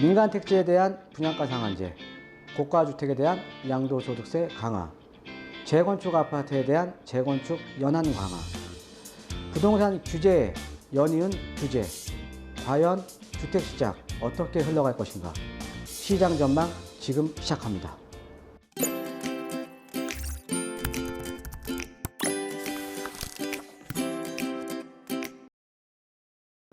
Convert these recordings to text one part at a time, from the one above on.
민간 택지에 대한 분양가 상한제, 고가주택에 대한 양도소득세 강화, 재건축 아파트에 대한 재건축 연한 강화, 부동산 규제 연이은 규제, 과연 주택시장 어떻게 흘러갈 것인가? 시장 전망 지금 시작합니다.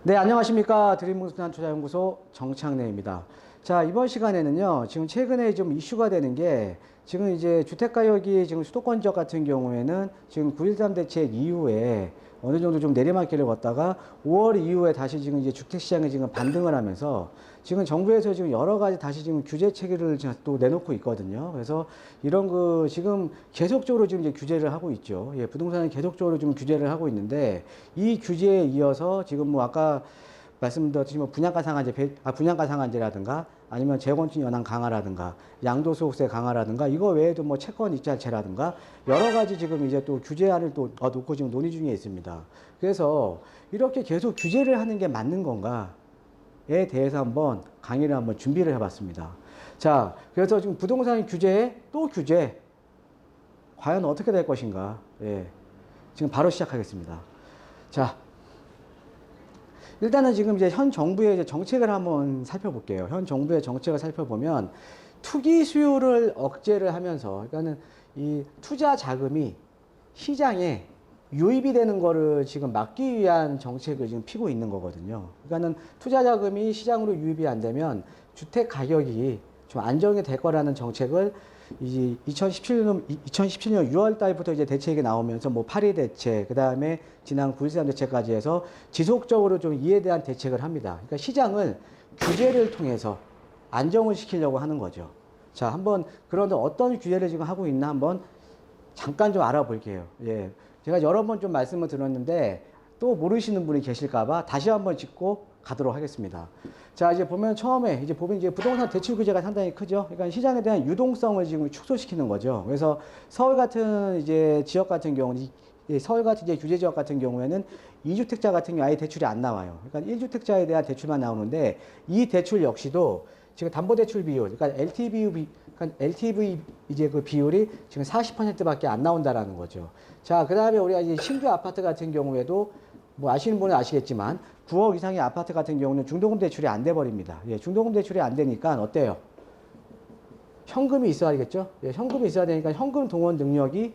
네, 안녕하십니까. 드림부동산 투자연구소 정창래입니다. 자, 이번 시간에는요, 지금 최근에 좀 이슈가 되는 게, 지금 이제 주택가격이 지금 수도권 지역 같은 경우에는 지금 9.13 대책 이후에 어느 정도 좀 내리막길을 걷다가 5월 이후에 다시 지금 이제 주택시장이 지금 반등을 하면서 지금 정부에서 지금 여러 가지 다시 지금 규제 체계를 또 내놓고 있거든요. 그래서 이런 지금 계속적으로 지금 이제 규제를 하고 있죠. 예, 부동산은 계속적으로 좀 규제를 하고 있는데 이 규제에 이어서 지금 뭐 아까 말씀드렸듯이 뭐 분양가 상한제라든가 아니면 재건축 연한 강화라든가 양도소득세 강화라든가 이거 외에도 뭐 채권 이자제라든가 여러 가지 지금 이제 또 규제안을 또 놓고 지금 논의 중에 있습니다. 그래서 이렇게 계속 규제를 하는 게 맞는 건가에 대해서 한번 강의를 한번 준비를 해봤습니다. 자, 그래서 지금 부동산 규제에 또 규제 과연 어떻게 될 것인가? 예, 지금 바로 시작하겠습니다. 자. 일단은 지금 이제 현 정부의 이제 정책을 한번 살펴볼게요. 현 정부의 정책을 살펴보면 투기 수요를 억제를 하면서, 그러니까는 이 투자 자금이 시장에 유입이 되는 거를 지금 막기 위한 정책을 지금 피고 있는 거거든요. 그러니까는 투자 자금이 시장으로 유입이 안 되면 주택 가격이 좀 안정이 될 거라는 정책을 이제 2017년 6월 달부터 이제 대책이 나오면서 뭐 파리 대책, 그 다음에 지난 9.13 대책까지 해서 지속적으로 좀 이에 대한 대책을 합니다. 그러니까 시장을 규제를 통해서 안정을 시키려고 하는 거죠. 자, 한번 그런데 어떤 규제를 지금 하고 있나 한번 잠깐 좀 알아볼게요. 예. 제가 여러 번 좀 말씀을 드렸는데 또 모르시는 분이 계실까봐 다시 한번 짚고 가도록 하겠습니다. 자, 이제 보면 처음에 이제 보면 이제 부동산 대출 규제가 상당히 크죠. 그러니까 시장에 대한 유동성을 지금 축소시키는 거죠. 그래서 서울 같은 이제 지역 같은 경우는 서울 같은 이제 규제 지역 같은 경우에는 2주택자 같은 경우 아예 대출이 안 나와요. 그러니까 1주택자에 대한 대출만 나오는데 이 대출 역시도 지금 담보대출 비율, 그러니까 LTV 이제 그 비율이 지금 40%밖에 안 나온다라는 거죠. 자, 그 다음에 우리가 이제 신규 아파트 같은 경우에도 뭐 아시는 분은 아시겠지만 9억 이상의 아파트 같은 경우는 중도금 대출이 안 돼 버립니다. 예, 중도금 대출이 안 되니까 어때요? 현금이 있어야겠죠? 예, 현금이 있어야 되니까 현금 동원 능력이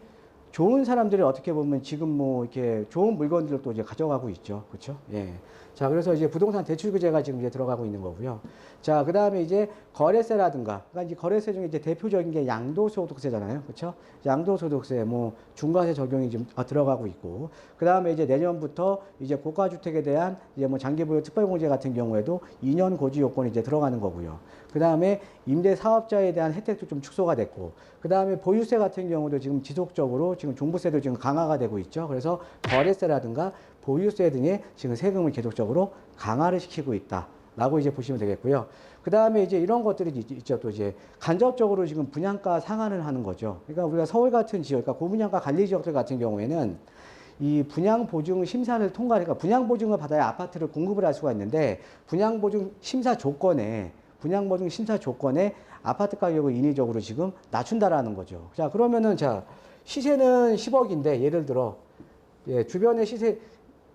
좋은 사람들이 어떻게 보면 지금 뭐 이렇게 좋은 물건들을 또 이제 가져가고 있죠. 그렇죠? 예. 자, 그래서 이제 부동산 대출 규제가 지금 이제 들어가고 있는 거고요. 자, 그 다음에 이제 거래세라든가, 그러니까 이제 거래세 중에 이제 대표적인 게 양도소득세잖아요. 그렇죠? 양도소득세, 뭐 중과세 적용이 좀 들어가고 있고, 그 다음에 이제 내년부터 이제 고가주택에 대한 이제 뭐 장기보유 특별공제 같은 경우에도 2년 고지 요건이 이제 들어가는 거고요. 그 다음에 임대 사업자에 대한 혜택도 좀 축소가 됐고, 그 다음에 보유세 같은 경우도 지금 지속적으로 지금 종부세도 지금 강화가 되고 있죠. 그래서 거래세라든가 보유세 등의 지금 세금을 계속적으로 강화를 시키고 있다라고 이제 보시면 되겠고요. 그 다음에 이제 이런 것들이 있죠. 또 이제 간접적으로 지금 분양가 상한을 하는 거죠. 그러니까 우리가 서울 같은 지역, 그러니까 고분양가 관리 지역들 같은 경우에는 이 분양보증 심사를 통과하니까 분양보증을 받아야 아파트를 공급을 할 수가 있는데 분양보증 심사 조건에 아파트 가격을 인위적으로 지금 낮춘다라는 거죠. 자, 그러면은 자, 시세는 10억인데 예를 들어 예, 주변의 시세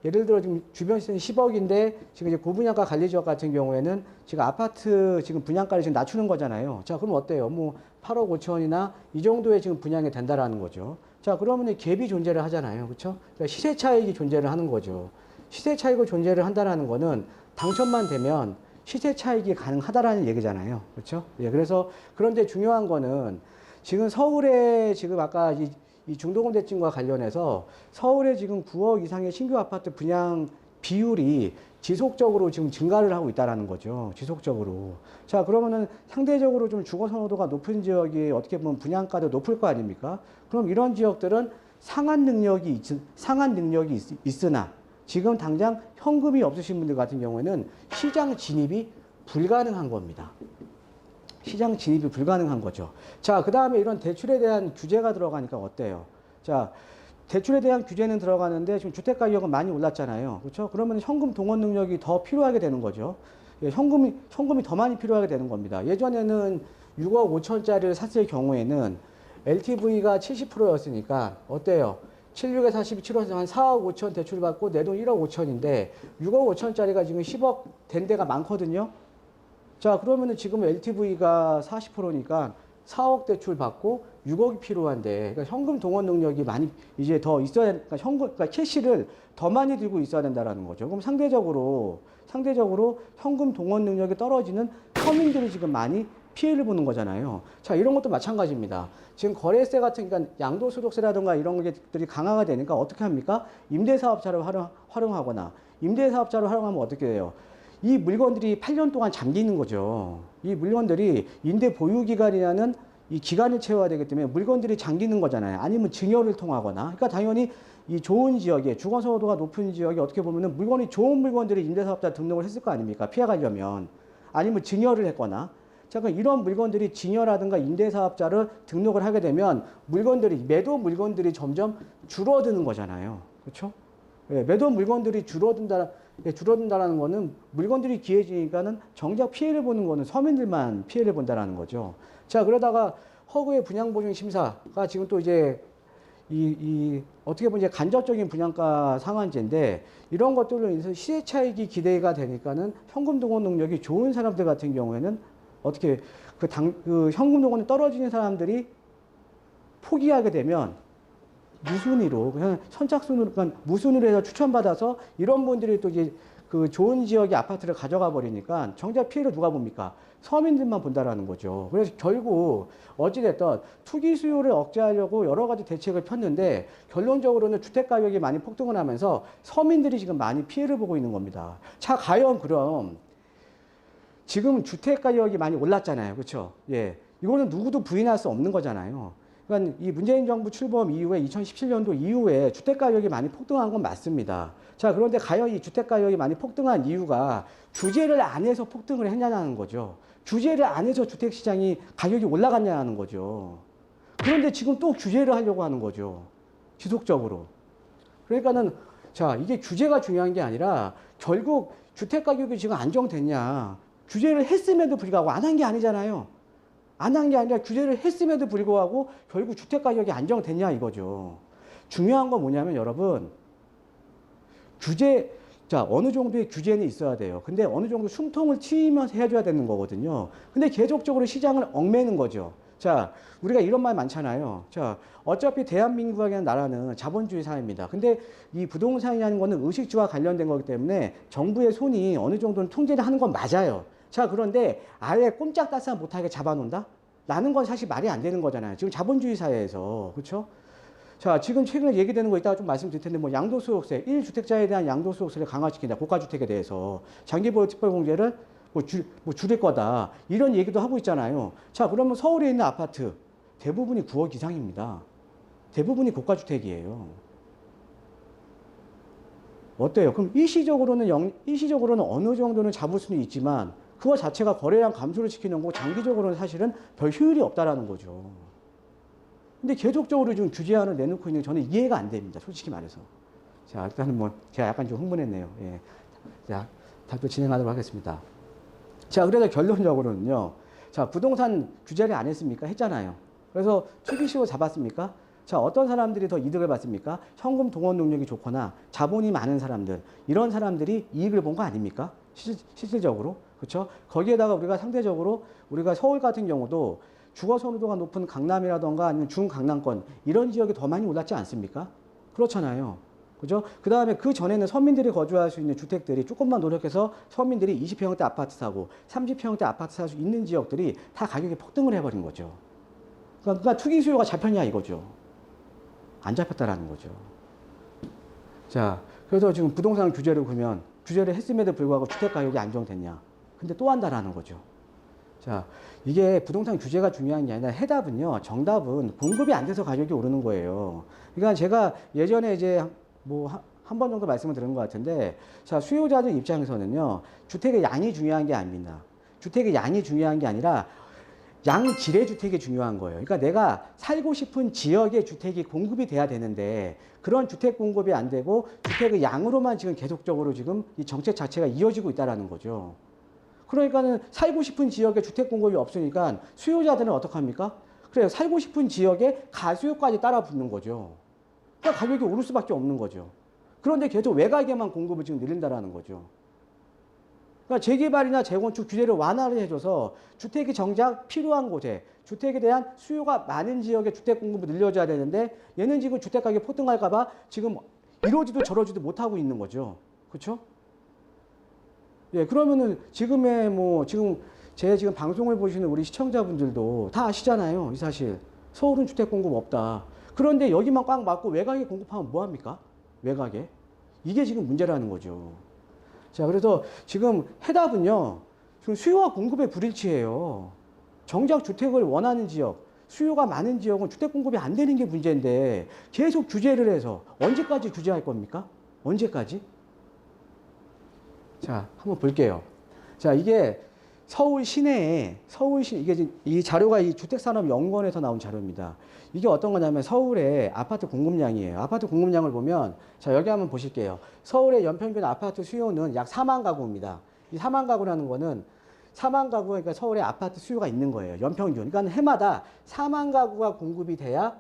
예를 들어 지금 주변 시세는 10억인데 지금 이제 고분양가 관리 지역 같은 경우에는 지금 아파트 지금 분양가를 지금 낮추는 거잖아요. 자, 그럼 어때요? 뭐 8억 5천이나 이 정도의 지금 분양이 된다라는 거죠. 자, 그러면 갭이 존재를 하잖아요. 그렇죠? 그러니까 시세 차익이 존재를 하는 거죠. 시세 차익을 존재를 한다라는 거는 당첨만 되면 시세 차익이 가능하다라는 얘기잖아요. 그렇죠? 예, 그래서 그런데 중요한 거는 지금 서울에 지금 아까 이 중도금 대출과 관련해서 서울에 지금 9억 이상의 신규 아파트 분양 비율이 지속적으로 지금 증가를 하고 있다는 거죠. 지속적으로. 자, 그러면은 상대적으로 좀 주거 선호도가 높은 지역이 어떻게 보면 분양가도 높을 거 아닙니까? 그럼 이런 지역들은 상한 능력이 있으나 지금 당장 현금이 없으신 분들 같은 경우에는 시장 진입이 불가능한 겁니다. 시장 진입이 불가능한 거죠. 자, 그 다음에 이런 대출에 대한 규제가 들어가니까 어때요? 자, 대출에 대한 규제는 들어가는데 지금 주택 가격은 많이 올랐잖아요. 그렇죠? 그러면 현금 동원 능력이 더 필요하게 되는 거죠. 예, 현금이 더 많이 필요하게 되는 겁니다. 예전에는 6억 5천짜리를 샀을 경우에는 LTV가 70%였으니까 어때요? 76에 42, 7억 한 4억 5천 대출 받고 내 돈 1억 5천인데 6억 5천짜리가 지금 10억 된 데가 많거든요. 자, 그러면은 지금 LTV가 40%니까 4억 대출 받고 6억이 필요한데, 그러니까 현금 동원 능력이 많이 이제 더 있어야, 그러니까 캐시를 더 많이 들고 있어야 된다라는 거죠. 그럼 상대적으로 현금 동원 능력이 떨어지는 서민들이 지금 많이 피해를 보는 거잖아요. 자, 이런 것도 마찬가지입니다. 지금 거래세 같은, 그러니까 양도소득세라든가 이런 것들이 강화가 되니까 어떻게 합니까? 임대사업자를 활용하거나, 임대사업자를 활용하면 어떻게 돼요? 이 물건들이 8년 동안 잠기는 거죠. 이 물건들이 임대 보유기간이라는 이 기간을 채워야 되기 때문에 물건들이 잠기는 거잖아요. 아니면 증여를 통하거나. 그러니까 당연히 이 좋은 지역에, 주거서도가 높은 지역에 어떻게 보면은 물건이 좋은 물건들이 임대사업자 등록을 했을 거 아닙니까? 피해가려면. 아니면 증여를 했거나. 자, 그럼 이런 물건들이 증여라든가 임대사업자를 등록을 하게 되면 매도 물건들이 점점 줄어드는 거잖아요. 그렇죠? 예, 매도 물건들이 줄어든다라는 거는 물건들이 귀해지니까는 정작 피해를 보는 거는 서민들만 피해를 본다라는 거죠. 자, 그러다가 허구의 분양보증 심사가 지금 또 이제 어떻게 보면 이제 간접적인 분양가 상한제인데 이런 것들로 인해서 시세 차익이 기대가 되니까는 현금 동원 능력이 좋은 사람들 같은 경우에는 어떻게 그 현금 동원이 떨어지는 사람들이 포기하게 되면 무순위로 그냥 선착순으로 그러니까 무순위로 해서 추천받아서 이런 분들이 또 이제 그 좋은 지역의 아파트를 가져가 버리니까 정작 피해를 누가 봅니까? 서민들만 본다라는 거죠. 그래서 결국 어찌됐든 투기 수요를 억제하려고 여러 가지 대책을 폈는데 결론적으로는 주택 가격이 많이 폭등을 하면서 서민들이 지금 많이 피해를 보고 있는 겁니다. 자, 과연 그럼 지금 주택 가격이 많이 올랐잖아요. 그렇죠? 예. 이거는 누구도 부인할 수 없는 거잖아요. 그러니까 이 문재인 정부 출범 이후에 2017년도 이후에 주택 가격이 많이 폭등한 건 맞습니다. 자, 그런데 과연 이 주택 가격이 많이 폭등한 이유가 규제를 안 해서 폭등을 했냐는 거죠. 규제를 안 해서 주택 시장이 가격이 올라갔냐는 거죠. 그런데 지금 또 규제를 하려고 하는 거죠. 지속적으로. 그러니까는 자, 이게 규제가 중요한 게 아니라 결국 주택 가격이 지금 안정됐냐. 규제를 했음에도 불구하고 안 한 게 아니잖아요. 안 한 게 아니라 규제를 했음에도 불구하고 결국 주택 가격이 안정됐냐 이거죠. 중요한 건 뭐냐면 여러분, 어느 정도의 규제는 있어야 돼요. 근데 어느 정도 숨통을 트이면서 해줘야 되는 거거든요. 근데 계속적으로 시장을 얽매는 거죠. 자, 우리가 이런 말 많잖아요. 자, 어차피 대한민국이라는 나라는 자본주의 사회입니다. 근데 이 부동산이라는 거는 의식주와 관련된 거기 때문에 정부의 손이 어느 정도는 통제를 하는 건 맞아요. 자, 그런데 아예 꼼짝달싹 못하게 잡아놓는다? 라는 건 사실 말이 안 되는 거잖아요. 지금 자본주의 사회에서. 그렇죠? 자, 지금 최근에 얘기되는 거 이따가 좀 말씀드릴 텐데, 뭐, 양도소득세, 1주택자에 대한 양도소득세를 강화시킨다. 고가주택에 대해서. 장기보유 특별공제를 줄일 거다. 이런 얘기도 하고 있잖아요. 자, 그러면 서울에 있는 아파트, 대부분이 9억 이상입니다. 대부분이 고가주택이에요. 어때요? 그럼 일시적으로는 어느 정도는 잡을 수는 있지만, 그거 자체가 거래량 감소를 시키는 거고, 장기적으로는 사실은 별 효율이 없다라는 거죠. 근데 계속적으로 지금 규제안을 내놓고 있는 게 저는 이해가 안 됩니다. 솔직히 말해서. 자, 일단은 뭐, 제가 약간 좀 흥분했네요. 예. 자, 답변 진행하도록 하겠습니다. 자, 그래서 결론적으로는요. 자, 부동산 규제를 안 했습니까? 했잖아요. 그래서 투기식으로 잡았습니까? 자, 어떤 사람들이 더 이득을 봤습니까? 현금 동원 능력이 좋거나 자본이 많은 사람들, 이런 사람들이 이익을 본 거 아닙니까? 실질적으로. 그렇죠? 거기에다가 우리가 상대적으로 우리가 서울 같은 경우도 주거 선호도가 높은 강남이라던가 아니면 중강남권 이런 지역이 더 많이 올랐지 않습니까? 그렇잖아요. 그죠? 그 다음에 그 전에는 서민들이 거주할 수 있는 주택들이 조금만 노력해서 서민들이 20평대 아파트 사고 30평대 아파트 살 수 있는 지역들이 다 가격이 폭등을 해버린 거죠. 그러니까 투기 수요가 잡혔냐 이거죠. 안 잡혔다라는 거죠. 자, 그래서 지금 부동산 규제를 보면 규제를 했음에도 불구하고 주택 가격이 안정됐냐. 근데 또 한다라는 거죠. 자, 이게 부동산 규제가 중요한 게 아니라 해답은요, 정답은 공급이 안 돼서 가격이 오르는 거예요. 그러니까 제가 예전에 이제 뭐 한 번 정도 말씀을 드린 것 같은데, 자, 수요자들 입장에서는요, 주택의 양이 중요한 게 아닙니다. 주택의 양이 중요한 게 아니라 양질의 주택이 중요한 거예요. 그러니까 내가 살고 싶은 지역의 주택이 공급이 돼야 되는데 그런 주택 공급이 안 되고 주택의 양으로만 지금 계속적으로 지금 이 정책 자체가 이어지고 있다는 거죠. 그러니까는 살고 싶은 지역에 주택 공급이 없으니까 수요자들은 어떡합니까? 그래요. 살고 싶은 지역에 가수요까지 따라 붙는 거죠. 그러니까 가격이 오를 수밖에 없는 거죠. 그런데 계속 외곽에만 공급을 지금 늘린다라는 거죠. 그러니까 재개발이나 재건축 규제를 완화를 해줘서 주택이 정작 필요한 곳에 주택에 대한 수요가 많은 지역에 주택 공급을 늘려줘야 되는데 얘는 지금 주택 가격이 폭등할까봐 지금 이러지도 저러지도 못하고 있는 거죠. 그렇죠? 예, 그러면은 지금의 지금 제 지금 방송을 보시는 우리 시청자분들도 다 아시잖아요. 이 사실. 서울은 주택 공급 없다. 그런데 여기만 꽉 막고 외곽에 공급하면 뭐 합니까? 외곽에. 이게 지금 문제라는 거죠. 자, 그래서 지금 해답은요. 지금 수요와 공급의 불일치예요. 정작 주택을 원하는 지역, 수요가 많은 지역은 주택 공급이 안 되는 게 문제인데 계속 규제를 해서 언제까지 규제할 겁니까? 언제까지? 자, 한번 볼게요. 자, 이게 서울 시내에, 이게 이 자료가 이 주택산업연구원에서 나온 자료입니다. 이게 어떤 거냐면 서울의 아파트 공급량이에요. 아파트 공급량을 보면, 자, 여기 한번 보실게요. 서울의 연평균 아파트 수요는 약 4만 가구입니다. 이 4만 가구라는 거는 4만 가구가 그러니까 서울에 아파트 수요가 있는 거예요. 연평균. 그러니까 해마다 4만 가구가 공급이 돼야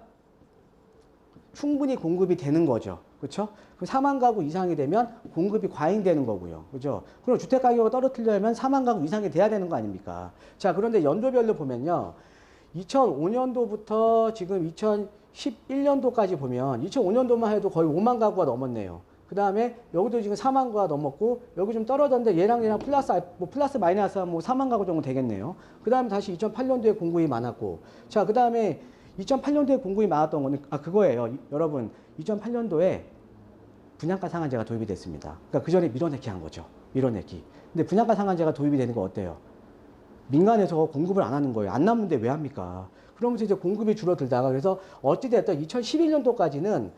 충분히 공급이 되는 거죠. 그렇죠? 그 4만 가구 이상이 되면 공급이 과잉되는 거고요. 그죠? 그럼 주택 가격을 떨어뜨리려면 4만 가구 이상이 돼야 되는 거 아닙니까? 자, 그런데 연도별로 보면요. 2005년도부터 지금 2011년도까지 보면 2005년도만 해도 거의 5만 가구가 넘었네요. 그 다음에 여기도 지금 4만 가구가 넘었고 여기 좀 떨어졌는데 얘랑 플러스 마이너스 4만 가구 정도 되겠네요. 그 다음에 다시 2008년도에 공급이 많았고 자, 그 다음에 2008년도에 공급이 많았던 거는 그거예요. 여러분 2008년도에 분양가 상한제가 도입이 됐습니다. 그러니까 그 전에 밀어넣기 한 거죠. 밀어넣기. 근데 분양가 상한제가 도입이 되는 거 어때요? 민간에서 공급을 안 하는 거예요. 안 남는데 왜 합니까? 그러면서 이제 공급이 줄어들다가 그래서 어찌됐든 2011년도까지는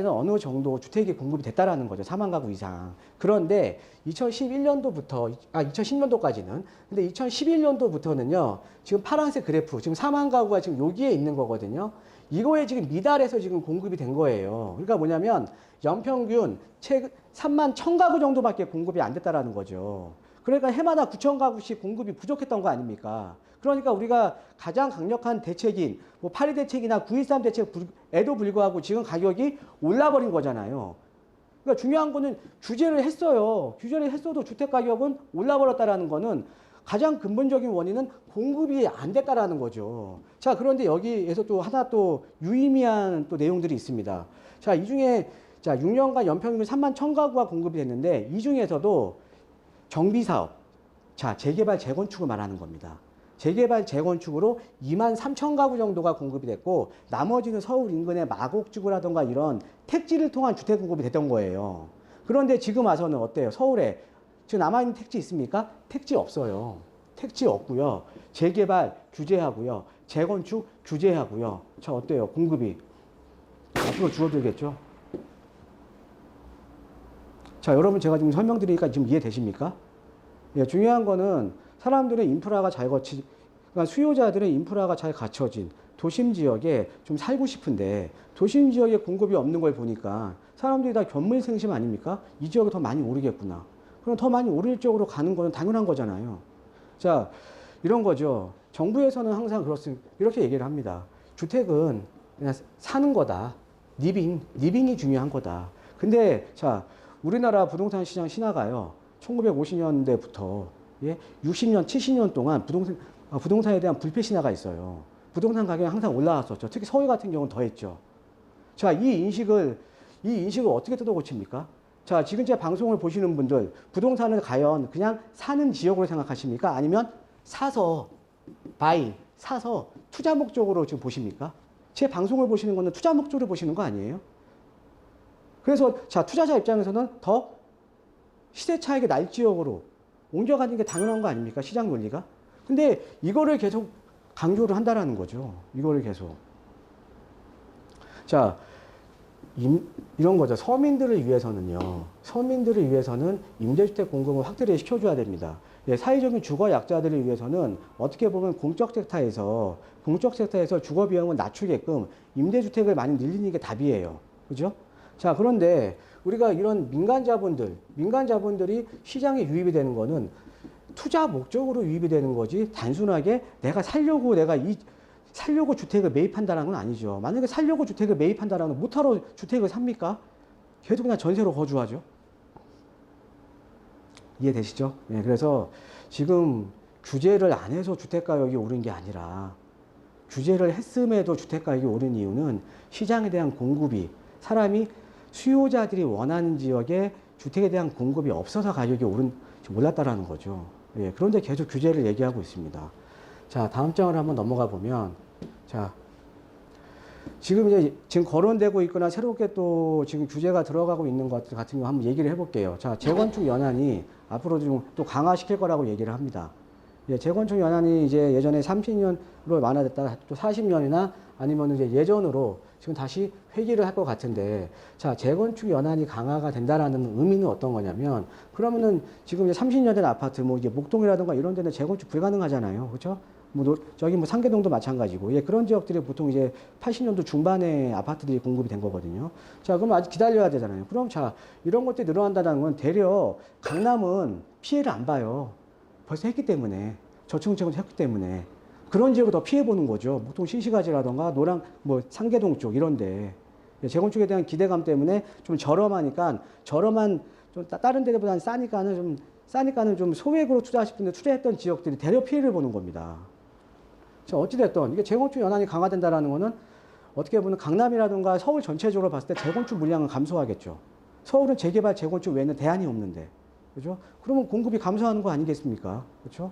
어느 정도 주택이 공급이 됐다라는 거죠. 4만 가구 이상. 그런데 2010년도까지는 근데 2011년도부터는요. 지금 파란색 그래프, 지금 4만 가구가 지금 여기에 있는 거거든요. 이거에 지금 미달해서 지금 공급이 된 거예요. 그러니까 뭐냐면 연평균 3만 1,000가구 정도밖에 공급이 안 됐다라는 거죠. 그러니까 해마다 9,000가구씩 공급이 부족했던 거 아닙니까? 그러니까 우리가 가장 강력한 대책인 8.2 대책이나 9.13 대책에도 불구하고 지금 가격이 올라버린 거잖아요. 그러니까 중요한 거는 규제를 했어요. 규제를 했어도 주택 가격은 올라버렸다라는 거는 가장 근본적인 원인은 공급이 안 됐다라는 거죠. 자, 그런데 여기에서 또 하나 또 유의미한 또 내용들이 있습니다. 자, 이 중에 자, 6년간 연평균 3만 1,000가구가 공급이 됐는데 이 중에서도 정비사업, 자, 재개발, 재건축을 말하는 겁니다. 재개발, 재건축으로 2만 3천 가구 정도가 공급이 됐고 나머지는 서울 인근의 마곡지구라든가 이런 택지를 통한 주택 공급이 됐던 거예요. 그런데 지금 와서는 어때요? 서울에 지금 남아있는 택지 있습니까? 택지 없어요. 택지 없고요. 재개발 규제하고요. 재건축 규제하고요. 자, 어때요? 공급이 앞으로 줄어들겠죠? 자, 여러분 제가 지금 설명드리니까 지금 이해되십니까? 예, 중요한 거는 사람들의 인프라가 그러니까 수요자들의 인프라가 잘 갖춰진 도심 지역에 좀 살고 싶은데 도심 지역에 공급이 없는 걸 보니까 사람들이 다 견물생심 아닙니까? 이 지역이 더 많이 오르겠구나. 그럼 더 많이 오를 쪽으로 가는 거는 당연한 거잖아요. 자, 이런 거죠. 정부에서는 항상 이렇게 얘기를 합니다. 주택은 그냥 사는 거다. 리빙이 중요한 거다. 근데 자, 우리나라 부동산 시장 신화가요. 1950년대부터 60년, 70년 동안 부동산에 대한 불패 신화가 있어요. 부동산 가격이 항상 올라왔었죠. 특히 서울 같은 경우는 더했죠. 자, 이 인식을 어떻게 뜯어 고칩니까? 자, 지금 제 방송을 보시는 분들, 부동산을 과연 그냥 사는 지역으로 생각하십니까? 아니면 사서 투자 목적으로 지금 보십니까? 제 방송을 보시는 거는 투자 목적으로 보시는 거 아니에요? 그래서 자, 투자자 입장에서는 더 시세 차익의 날 지역으로 옮겨가는 게 당연한 거 아닙니까? 시장 논리가. 근데 이거를 계속 강조를 한다라는 거죠. 이거를 계속. 자, 이런 거죠. 서민들을 위해서는 임대주택 공급을 확대를 시켜줘야 됩니다. 예, 사회적인 주거 약자들을 위해서는 어떻게 보면 공적 섹터에서 주거 비용을 낮추게끔 임대주택을 많이 늘리는 게 답이에요. 그죠? 자, 그런데 우리가 이런 민간 자본들이 시장에 유입이 되는 거는 투자 목적으로 유입이 되는 거지 단순하게 살려고 주택을 매입한다는 건 아니죠. 만약에 살려고 주택을 매입한다는 건 못하러 주택을 삽니까? 걔도 그냥 전세로 거주하죠. 이해되시죠? 네, 그래서 지금 규제를 안 해서 주택가격이 오른 게 아니라 규제를 했음에도 주택가격이 오른 이유는 시장에 대한 공급이 수요자들이 원하는 지역에 주택에 대한 공급이 없어서 가격이 올랐다라는 거죠. 예, 그런데 계속 규제를 얘기하고 있습니다. 자, 다음 장으로 한번 넘어가 보면, 자, 지금 거론되고 있거나 새롭게 또 지금 규제가 들어가고 있는 것 같은 거 한번 얘기를 해볼게요. 자, 재건축 연한이 앞으로 좀 또 강화시킬 거라고 얘기를 합니다. 예, 재건축 연한이 이제 예전에 30년으로 완화됐다가 또 40년이나 아니면 이제 예전으로 지금 다시 회귀를 할 것 같은데, 자, 재건축 연한이 강화가 된다라는 의미는 어떤 거냐면, 그러면은 지금 이제 30년 된 아파트, 뭐 이제 목동이라든가 이런 데는 재건축 불가능하잖아요. 그렇죠? 저기 뭐 상계동도 마찬가지고, 예, 그런 지역들이 보통 이제 80년도 중반에 아파트들이 공급이 된 거거든요. 자, 그럼 아직 기다려야 되잖아요. 그럼 자, 이런 것들이 늘어난다는 건 되려 강남은 피해를 안 봐요. 벌써 했기 때문에. 저층층을 했기 때문에. 그런 지역을 더 피해보는 거죠. 보통 신시가지라던가 뭐 상계동 쪽 이런데. 재건축에 대한 기대감 때문에 좀 저렴하니까, 좀 다른 데보다는 싸니까는 좀 소액으로 투자하실 투자했던 지역들이 대려 피해를 보는 겁니다. 자, 어찌됐든 이게 재건축 연한이 강화된다라는 거는 어떻게 보면 강남이라든가 서울 전체적으로 봤을 때 재건축 물량은 감소하겠죠. 서울은 재개발, 재건축 외에는 대안이 없는데. 그죠? 그러면 공급이 감소하는 거 아니겠습니까? 그렇죠?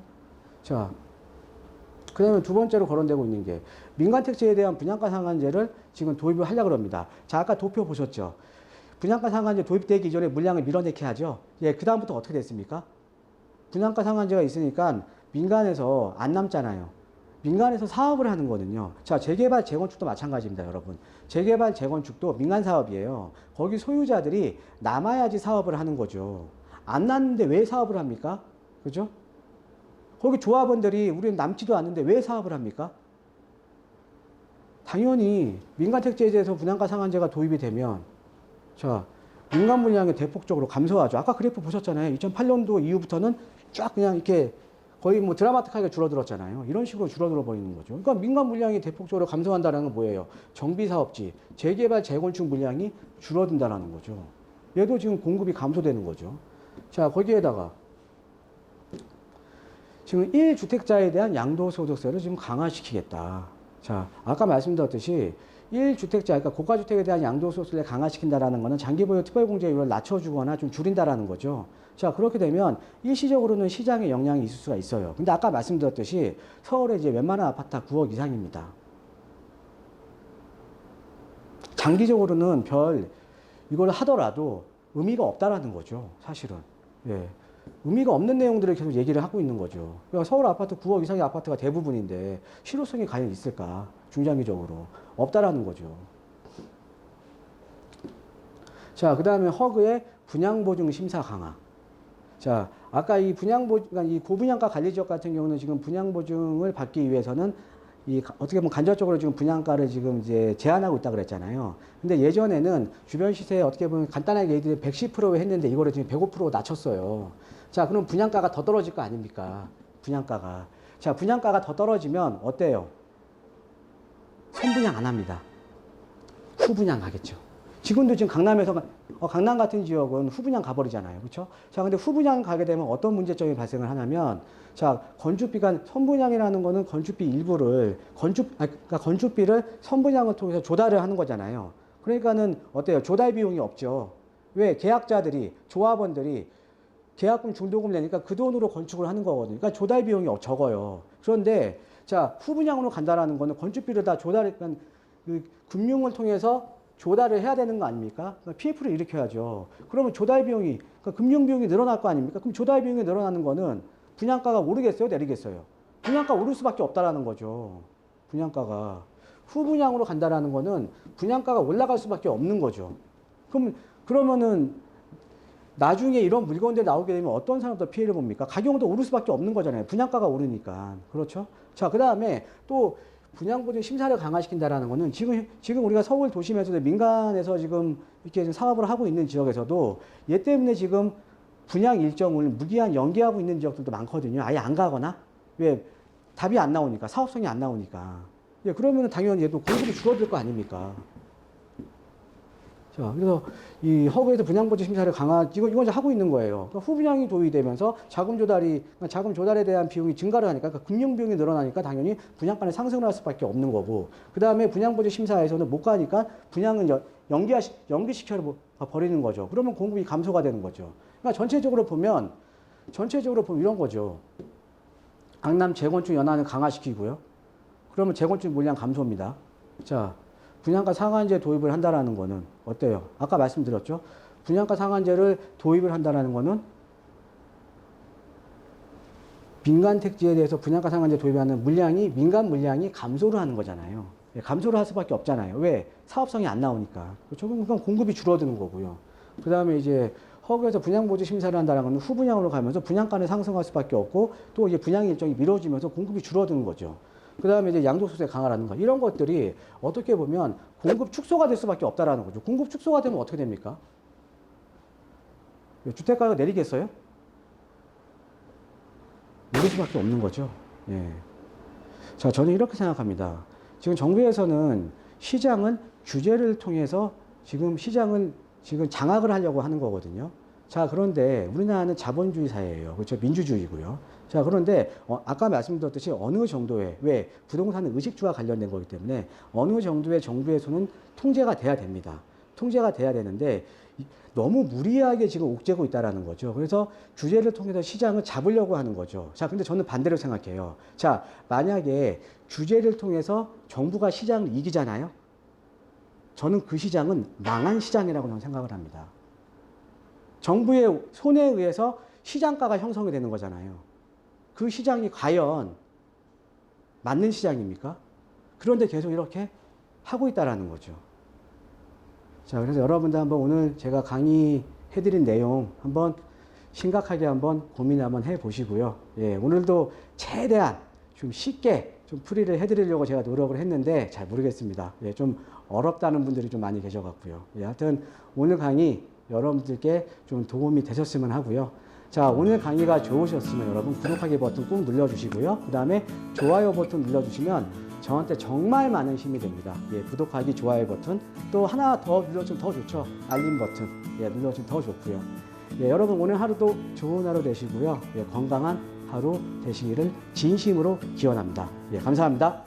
자, 그 다음에 두 번째로 거론되고 있는 게 민간택지에 대한 분양가 상한제를 지금 도입을 하려고 합니다. 자, 아까 도표 보셨죠? 분양가 상한제 도입되기 이전에 물량을 밀어넣게 하죠. 예, 그 다음부터 어떻게 됐습니까? 분양가 상한제가 있으니까 민간에서 안 남잖아요. 민간에서 사업을 하는 거는요. 자, 재개발, 재건축도 마찬가지입니다, 여러분. 재개발, 재건축도 민간 사업이에요. 거기 소유자들이 남아야지 사업을 하는 거죠. 안 났는데 왜 사업을 합니까? 그죠? 거기 조합원들이 우리는 남지도 않는데 왜 사업을 합니까? 당연히 민간택지에 대해서 분양가 상한제가 도입이 되면, 자, 민간 물량이 대폭적으로 감소하죠. 아까 그래프 보셨잖아요. 2008년도 이후부터는 쫙 그냥 이렇게 거의 뭐 드라마틱하게 줄어들었잖아요. 이런 식으로 줄어들어 버리는 거죠. 그러니까 민간 물량이 대폭적으로 감소한다는 건 뭐예요? 정비사업지, 재개발, 재건축 물량이 줄어든다는 거죠. 얘도 지금 공급이 감소되는 거죠. 자, 거기에다가 지금 1주택자에 대한 양도소득세를 지금 강화시키겠다. 자, 아까 말씀드렸듯이 1주택자, 그러니까 고가주택에 대한 양도소득세를 강화시킨다라는 것은 장기보유 특별공제율을 낮춰주거나 좀 줄인다라는 거죠. 자, 그렇게 되면 일시적으로는 시장에 영향이 있을 수가 있어요. 근데 아까 말씀드렸듯이 서울에 이제 웬만한 아파트가 9억 이상입니다. 장기적으로는 이걸 하더라도 의미가 없다라는 거죠. 사실은. 예. 의미가 없는 내용들을 계속 얘기를 하고 있는 거죠. 그러니까 서울 아파트 9억 이상의 아파트가 대부분인데 실효성이 과연 있을까? 중장기적으로. 없다라는 거죠. 자, 그 다음에 허그의 분양보증 심사 강화. 자, 아까 그러니까 이 고분양가 관리지역 같은 경우는 지금 분양보증을 받기 위해서는 어떻게 보면 간접적으로 지금 분양가를 지금 이제 제한하고 있다 그랬잖아요. 근데 예전에는 주변 시세에 어떻게 보면 간단하게 얘기를 110% 했는데 이거를 지금 105% 낮췄어요. 자, 그럼 분양가가 더 떨어질 거 아닙니까? 분양가가. 자, 분양가가 더 떨어지면 어때요? 선분양 안 합니다. 후분양 가겠죠. 지금도 지금 강남 같은 지역은 후분양 가버리잖아요. 그렇죠? 자, 근데 후분양 가게 되면 어떤 문제점이 발생을 하냐면, 자, 건축비가, 선분양이라는 거는 건축비 일부를, 그러니까 건축비를 선분양을 통해서 조달을 하는 거잖아요. 그러니까는 어때요? 조달 비용이 없죠. 왜? 계약자들이, 조합원들이 계약금 중도금 내니까 그 돈으로 건축을 하는 거거든요. 그러니까 조달 비용이 적어요. 그런데, 자, 후분양으로 간다라는 거는 건축비를 다 그러니까 그 금융을 통해서 조달을 해야 되는 거 아닙니까? 그러니까 PF를 일으켜야죠. 그러면 조달 비용이, 그러니까 금융 비용이 늘어날 거 아닙니까? 그럼 조달 비용이 늘어나는 거는 분양가가 오르겠어요? 내리겠어요? 분양가 오를 수밖에 없다라는 거죠. 분양가가. 후분양으로 간다라는 거는 분양가가 올라갈 수밖에 없는 거죠. 그러면은 나중에 이런 물건들 나오게 되면 어떤 사람도 피해를 봅니까? 가격은 더 오를 수밖에 없는 거잖아요. 분양가가 오르니까. 그렇죠? 자, 그 다음에 또 분양보증 심사를 강화시킨다라는 거는 지금 우리가 서울 도심에서도 민간에서 지금 이렇게 사업을 하고 있는 지역에서도 얘 때문에 지금 분양 일정을 무기한 연기하고 있는 지역들도 많거든요. 아예 안 가거나. 왜? 답이 안 나오니까. 사업성이 안 나오니까. 예, 그러면 당연히 얘도 공급이 줄어들 거 아닙니까? 자, 그래서 이 허브에서 분양보지 심사를 이건 이제 하고 있는 거예요. 그러니까 후분양이 도입되면서 그러니까 자금 조달에 대한 비용이 증가를 하니까, 그러니까 금융 비용이 늘어나니까 당연히 분양가는 상승을 할 수밖에 없는 거고, 그 다음에 분양보지 심사에서는 못 가니까 분양은 연기시켜 버리는 거죠. 그러면 공급이 감소가 되는 거죠. 그러니까 전체적으로 보면 이런 거죠. 강남 재건축 연한을 강화시키고요. 그러면 재건축 물량 감소입니다. 자, 분양가 상한제 도입을 한다라는 거는 어때요? 아까 말씀드렸죠? 분양가 상한제를 도입을 한다라는 거는 민간 택지에 대해서 분양가 상한제 도입하는 민간 물량이 감소를 하는 거잖아요. 감소를 할 수밖에 없잖아요. 왜? 사업성이 안 나오니까. 그렇죠? 그럼 공급이 줄어드는 거고요. 그 다음에 이제 허그에서 분양보지 심사를 한다는 건 후분양으로 가면서 분양가는 상승할 수밖에 없고, 또 이제 분양 일정이 미뤄지면서 공급이 줄어드는 거죠. 그 다음에 이제 양도소득세 강화라는 거, 이런 것들이 어떻게 보면 공급 축소가 될 수밖에 없다라는 거죠. 공급 축소가 되면 어떻게 됩니까? 주택가가 내리겠어요? 내릴 수밖에 없는 거죠. 예. 자, 저는 이렇게 생각합니다. 지금 정부에서는 시장은 규제를 통해서 시장을 장악을 하려고 하는 거거든요. 자, 그런데 우리나라는 자본주의 사회예요. 그렇죠? 민주주의고요. 자, 그런데 아까 말씀드렸듯이 어느 정도의, 왜? 부동산은 의식주와 관련된 거기 때문에 어느 정도의 정부의 손은 통제가 돼야 됩니다. 통제가 돼야 되는데 너무 무리하게 지금 옥죄고 있다라는 거죠. 그래서 규제를 통해서 시장을 잡으려고 하는 거죠. 자, 근데 저는 반대로 생각해요. 자, 만약에 규제를 통해서 정부가 시장을 이기잖아요. 저는 그 시장은 망한 시장이라고 저는 생각을 합니다. 정부의 손에 의해서 시장가가 형성이 되는 거잖아요. 그 시장이 과연 맞는 시장입니까? 그런데 계속 이렇게 하고 있다라는 거죠. 자, 그래서 여러분들 한번 오늘 제가 강의해드린 내용 한번 심각하게 한번 고민 한번 해보시고요. 예, 오늘도 최대한 좀 쉽게 좀 풀이를 해드리려고 제가 노력을 했는데 잘 모르겠습니다. 예, 좀 어렵다는 분들이 좀 많이 계셔갖고요. 예, 하여튼 오늘 강의 여러분들께 좀 도움이 되셨으면 하고요. 자, 오늘 강의가 좋으셨으면 여러분 구독하기 버튼 꼭 눌러주시고요. 그 다음에 좋아요 버튼 눌러주시면 저한테 정말 많은 힘이 됩니다. 예, 구독하기, 좋아요 버튼. 또 하나 더 눌러주면 더 좋죠. 알림 버튼. 예, 눌러주면 더 좋고요. 예, 여러분 오늘 하루도 좋은 하루 되시고요. 예, 건강한 하루 되시기를 진심으로 기원합니다. 예, 감사합니다.